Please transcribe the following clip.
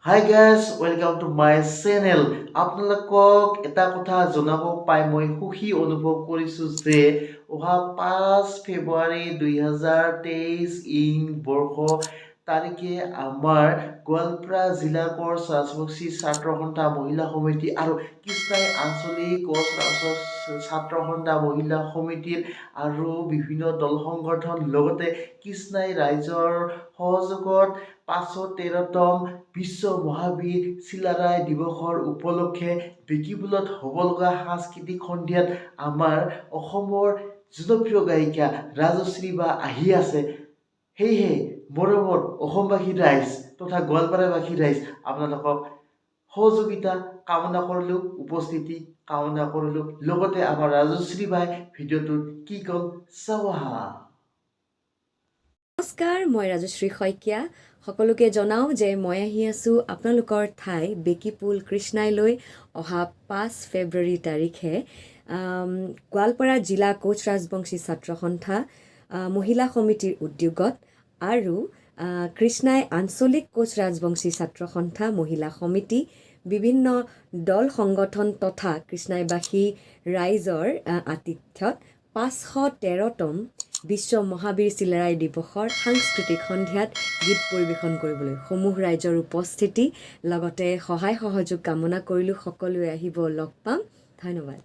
Hi guys, welcome to my channel. আপোনালোকক এটা কথা জনাব পাই মই সুখী অনুভৱ কৰিছো যে অহা 5 ফেব্ৰুৱাৰী 2023 বৰ্ষ তাৰিখে আমাৰ গোৱালপাৰা জিলা কোচ ৰাজবংশী ছাত্ৰ সন্থা মহিলা সমিতি আৰু কৃষ্ণাই আঞ্চলিক কোচ ছাত্ৰ সন্থা মহিলা সমিতিৰ আৰু বিভিন্ন দল সংগঠন লগতে কৃষ্ণাই ৰাইজৰ সহযোগত 513তম বিশ্ব মহাবীৰ চিলাৰায় দিৱসৰ উপলক্ষে বেকিবুলত হ'ব লগা সাংস্কৃতিক সন্ধিয়াত আমাৰ অসমৰ জনপ্ৰিয় গায়িকা ৰাজশ্ৰী বা আহি আছে। সেয়েহে মৰমৰ অসমবাসী ৰাইজ তথা গোৱালপাৰাবাসী ৰাইজ আপোনালোকক সহযোগিতা কামনা কৰিলোঁ, উপস্থিতি কামনা কৰিলোঁ। লগতে আমাৰ ৰাজশ্ৰী বাই ভিডিঅ'টোত কি ক'ল চাওঁ আহা। নমস্কাৰ, মই ৰাজশ্ৰী শইকীয়া। সকলোকে জনাওঁ যে মই আহি আছোঁ আপোনালোকৰ ঠাই বেকিপুল কৃষ্ণাইলৈ অহা 5 ফেব্ৰুৱাৰী তাৰিখে গোৱালপাৰা জিলা কোচ ৰাজবংশী ছাত্ৰ সন্থা মহিলা সমিতিৰ উদ্যোগত আৰু কৃষ্ণাই আঞ্চলিক কোচ ৰাজবংশী ছাত্ৰ সন্থা মহিলা সমিতি বিভিন্ন দল সংগঠন তথা কৃষ্ণাইবাসী ৰাইজৰ আতিথ্যত 513তম বিশ্ব মহাবীৰ চিলাৰায় দিৱসৰ সাংস্কৃতিক সন্ধিয়াত গীত পৰিৱেশন কৰিবলৈ সমূহ ৰাইজৰ উপস্থিতি লগতে সহায় সহযোগ কামনা কৰিলোঁ। সকলোৱে আহিব, লগ পাম। ধন্যবাদ।